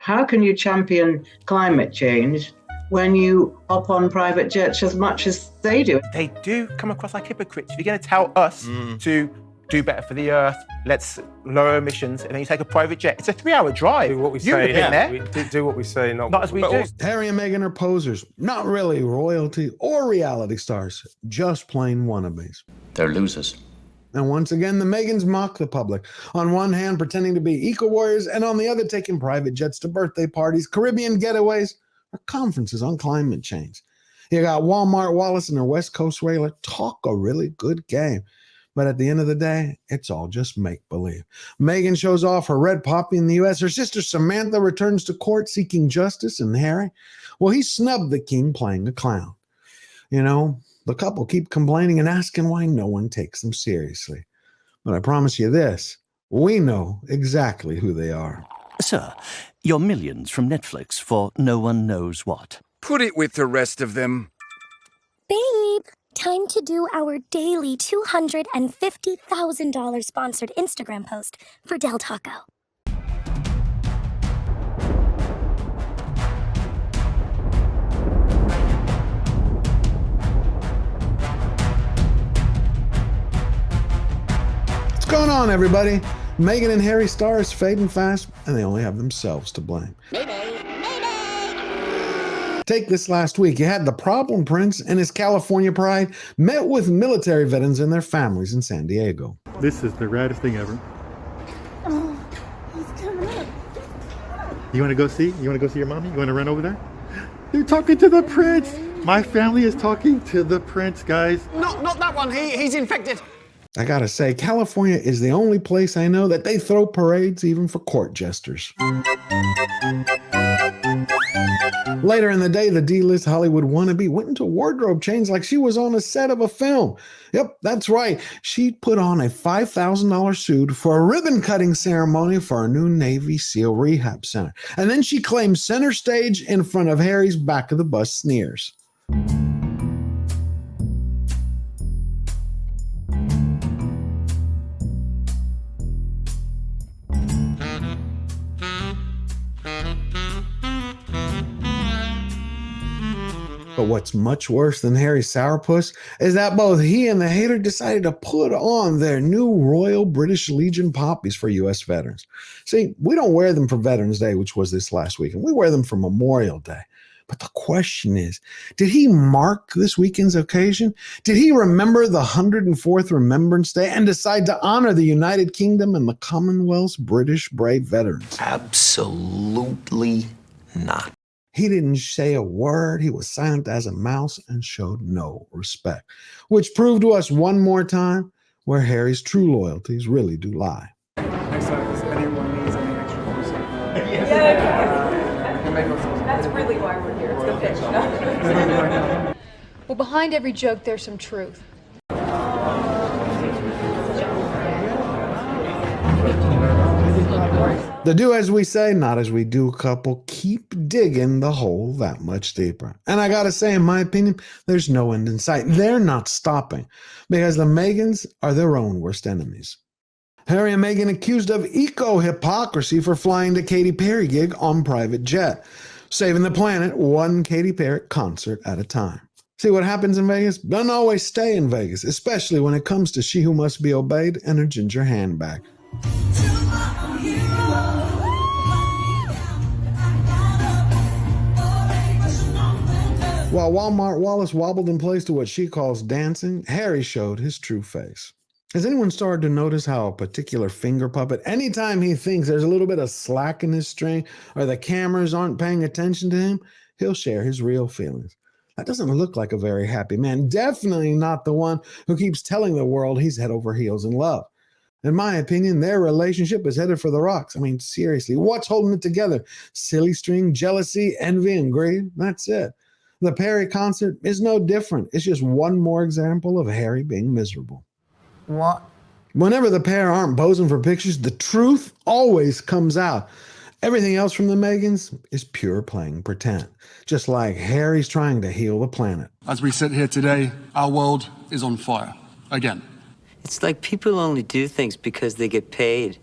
How can you champion climate change when you hop on private jets as much as they do? They do come across like hypocrites. If you're going to tell us to do better for the earth, let's lower emissions, and then you take a private jet. It's a 3-hour drive. Do what we You say. would have been We there. do what we say, Not as we do. Harry and Meghan are posers, not really royalty or reality stars, just plain wannabes. They're losers. And once again, the Meghans mock the public. On one hand, pretending to be eco-warriors, and on the other, taking private jets to birthday parties, Caribbean getaways, or conferences on climate change. You got Walmart Wallace and their West Coast Whaler talk a really good game. But at the end of the day, it's all just make-believe. Meghan shows off her red poppy in the U.S. Her sister Samantha returns to court seeking justice, and Harry, well, he snubbed the king playing a clown. You know, the couple keep complaining and asking why no one takes them seriously. But I promise you this, we know exactly who they are. Sir, your millions from Netflix for no one knows what. Put it with the rest of them. Babe, time to do our daily $250,000 sponsored Instagram post for Del Taco. What's going on, everybody? Meghan and Harry stars fading fast, and they only have themselves to blame. Take this last week. You had the problem prince and his California pride met with military veterans and their families in San Diego. This is the raddest thing ever. Oh, he's coming up. You want to go see? You want to go see your mommy? You want to run over there? They're talking to the prince. My family is talking to the prince, guys. Not that one. He's infected. I gotta say, California is the only place I know that they throw parades even for court jesters. Later in the day, the D-list Hollywood wannabe went into wardrobe change like she was on a set of a film. Yep, that's right. She put on a $5,000 suit for a ribbon-cutting ceremony for a new Navy SEAL rehab center. And then she claimed center stage in front of Harry's back-of-the-bus sneers. But what's much worse than Harry's sourpuss is that both he and the hater decided to put on their new Royal British Legion poppies for U.S. veterans. See, we don't wear them for Veterans Day, which was this last weekend. We wear them for Memorial Day. But the question is, did he mark this weekend's occasion? Did he remember the 104th Remembrance Day and decide to honor the United Kingdom and the Commonwealth's British brave veterans? Absolutely not. He didn't say a word. He was silent as a mouse and showed no respect, which proved to us one more time where Harry's true loyalties really do lie. Next time, if anyone needs any extra force. That's really why we're here. It's the pitch. Well, behind every joke, there's some truth. The do as we say, not as we do couple keep digging the hole that much deeper. And I gotta say, in my opinion, there's no end in sight. They're not stopping because the Meghans are their own worst enemies. Harry and Meghan accused of eco-hypocrisy for flying to Katy Perry gig on private jet, saving the planet one Katy Perry concert at a time. See, what happens in Vegas doesn't always stay in Vegas, especially when it comes to She Who Must Be Obeyed and her ginger handbag. While Walmart Wallace wobbled in place to what she calls dancing, Harry showed his true face. Has anyone started to notice how a particular finger puppet, anytime he thinks there's a little bit of slack in his string or the cameras aren't paying attention to him, he'll share his real feelings? That doesn't look like a very happy man. Definitely not the one who keeps telling the world he's head over heels in love. In my opinion, their relationship is headed for the rocks. I mean, seriously, what's holding it together? Silly string, jealousy, envy, and greed? That's it. The Perry concert is no different. It's just one more example of Harry being miserable. What? Whenever the pair aren't posing for pictures, the truth always comes out. Everything else from the Meghans is pure playing pretend. Just like Harry's trying to heal the planet. As we sit here today, our world is on fire. Again. It's like people only do things because they get paid.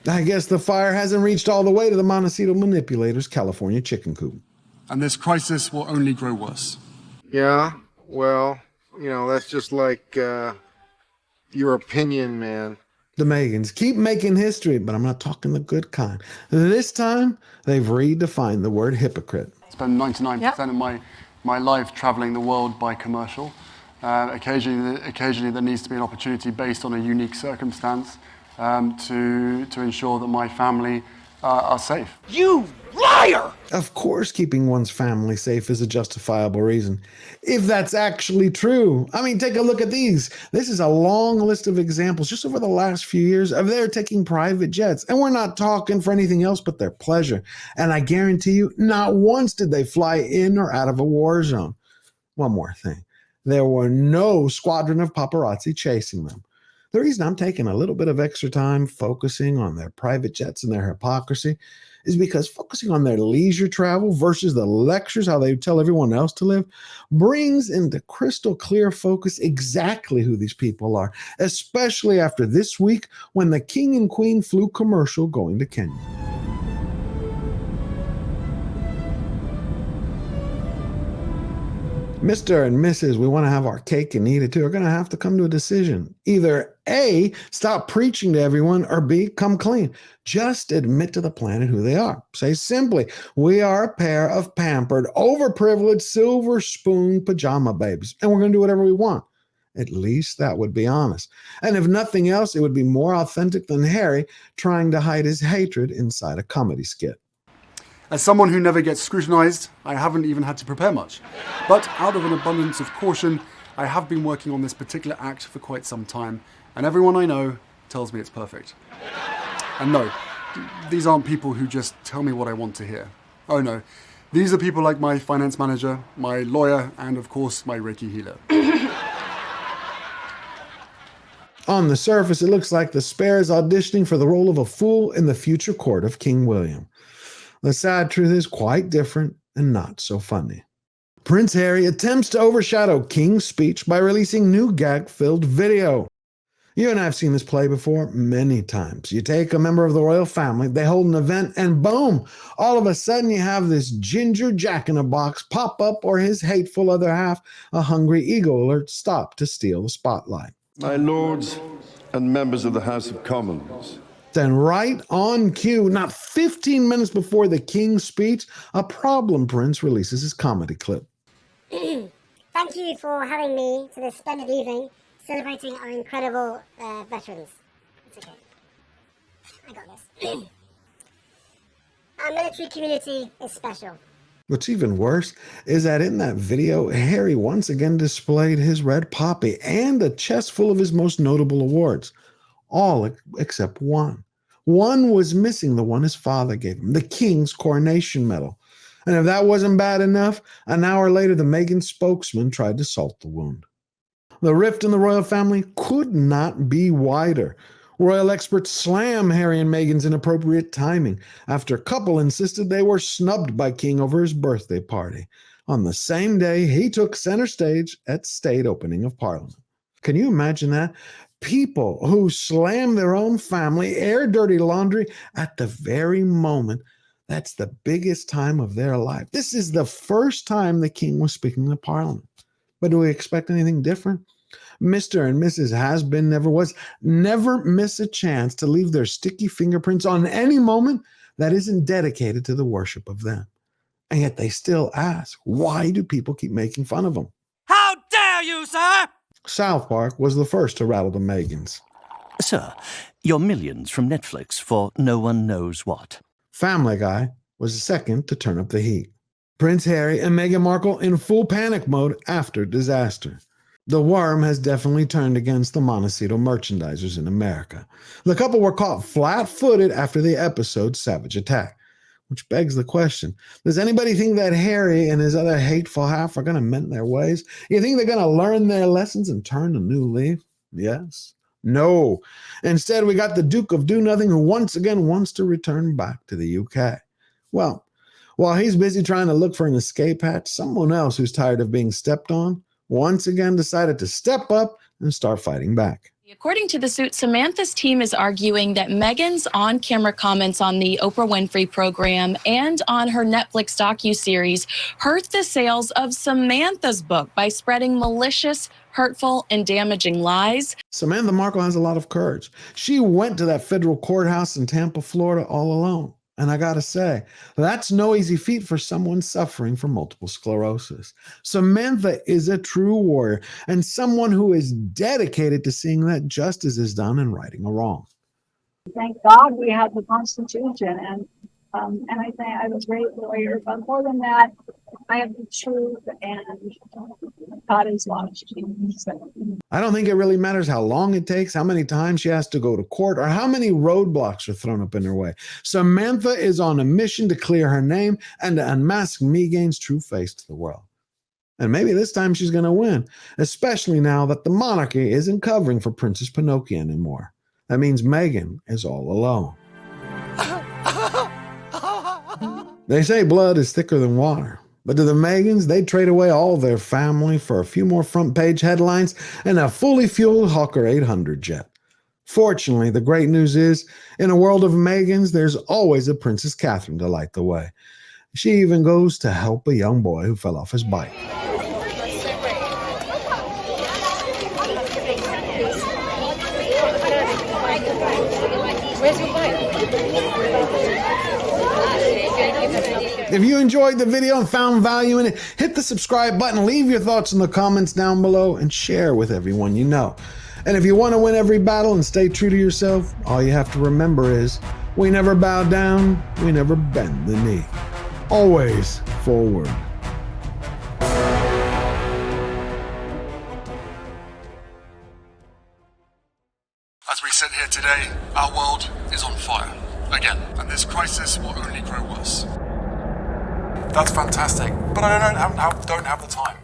I guess the fire hasn't reached all the way to the Montecito manipulator's California chicken coop. And this crisis will only grow worse. Yeah, well, that's just like your opinion, man. The Meghans keep making history, but I'm not talking the good kind. This time, they've redefined the word hypocrite. Spend 99% of my life traveling the world by commercial. Occasionally there needs to be an opportunity based on a unique circumstance to ensure that my family are safe. You liar! Of course, keeping one's family safe is a justifiable reason. If that's actually true. I mean, take a look at these. This is a long list of examples just over the last few years of their taking private jets. And we're not talking for anything else but their pleasure. And I guarantee you, not once did they fly in or out of a war zone. One more thing. There were no squadron of paparazzi chasing them. The reason I'm taking a little bit of extra time focusing on their private jets and their hypocrisy is because focusing on their leisure travel versus the lectures, how they tell everyone else to live, brings into crystal clear focus exactly who these people are, especially after this week when the King and Queen flew commercial going to Kenya. Mr. and Mrs. We want to have our cake and eat it too are going to have to come to a decision. Either A, stop preaching to everyone, or B, come clean. Just admit to the planet who they are. Say simply, we are a pair of pampered, overprivileged, silver spoon pajama babies, and we're going to do whatever we want. At least that would be honest. And if nothing else, it would be more authentic than Harry trying to hide his hatred inside a comedy skit. As someone who never gets scrutinized, I haven't even had to prepare much. But out of an abundance of caution, I have been working on this particular act for quite some time, and everyone I know tells me it's perfect. And no, these aren't people who just tell me what I want to hear. Oh no, these are people like my finance manager, my lawyer, and of course my Reiki healer. On the surface, it looks like the spare is auditioning for the role of a fool in the future court of King William. The sad truth is quite different and not so funny. Prince Harry attempts to overshadow King's speech by releasing new gag-filled video. You and I have seen this play before many times. You take a member of the royal family, they hold an event, and boom, all of a sudden you have this ginger jack-in-a-box pop up, or his hateful other half, a hungry ego alert, stop to steal the spotlight. My lords and members of the House of Commons. Then right on cue, not 15 minutes before the King's speech, a problem prince releases his comedy clip. Thank you for having me to this splendid evening, celebrating our incredible veterans. It's okay. I got this. Our military community is special. What's even worse is that in that video, Harry once again displayed his red poppy and a chest full of his most notable awards. All except one. One was missing, the one his father gave him, the King's Coronation Medal. And if that wasn't bad enough, an hour later, the Meghan spokesman tried to salt the wound. The rift in the royal family could not be wider. Royal experts slam Harry and Meghan's inappropriate timing after a couple insisted they were snubbed by King over his birthday party on the same day he took center stage at state opening of Parliament. Can you imagine that? People who slam their own family, air dirty laundry at the very moment that's the biggest time of their life. This is the first time the King was speaking to Parliament. But do we expect anything different? Mr. and Mrs. Has-Been, Never Was, never miss a chance to leave their sticky fingerprints on any moment that isn't dedicated to the worship of them. And yet they still ask, why do people keep making fun of them? How dare you, sir! South Park was the first to rattle the Meghans. Sir, your millions from Netflix for no one knows what. Family Guy was the second to turn up the heat. Prince Harry and Meghan Markle in full panic mode after disaster. The worm has definitely turned against the Montecito merchandisers in America. The couple were caught flat-footed after the episode's savage attack. Which begs the question, does anybody think that Harry and his other hateful half are going to mend their ways? You think they're going to learn their lessons and turn a new leaf? Yes. No. Instead, we got the Duke of Do-Nothing who once again wants to return back to the UK. Well, while he's busy trying to look for an escape hatch, someone else who's tired of being stepped on once again decided to step up and start fighting back. According to the suit, Samantha's team is arguing that Meghan's on-camera comments on the Oprah Winfrey program and on her Netflix docuseries hurt the sales of Samantha's book by spreading malicious, hurtful, and damaging lies. Samantha Markle has a lot of courage. She went to that federal courthouse in Tampa, Florida all alone. And I gotta say, that's no easy feat for someone suffering from multiple sclerosis. Samantha is a true warrior and someone who is dedicated to seeing that justice is done and righting a wrong. Thank God we have the Constitution, and I think I was a great lawyer, but more than that, I have the truth, and God is watching. I don't think it really matters how long it takes, how many times she has to go to court, or how many roadblocks are thrown up in her way. Samantha is on a mission to clear her name and to unmask Meghan's true face to the world. And maybe this time she's going to win, especially now that the monarchy isn't covering for Princess Pinocchio anymore. That means Meghan is all alone. They say blood is thicker than water. But to the Meghans, they'd trade away all their family for a few more front-page headlines and a fully fueled Hawker 800 jet. Fortunately, the great news is, in a world of Meghans, there's always a Princess Catherine to light the way. She even goes to help a young boy who fell off his bike. Where's your bike? If you enjoyed the video and found value in it, hit the subscribe button, leave your thoughts in the comments down below, and share with everyone you know. And if you want to win every battle and stay true to yourself, all you have to remember is, we never bow down, we never bend the knee. Always forward. As we sit here today, our world is on fire again, and this crisis will only grow worse. That's fantastic, but I don't have the time.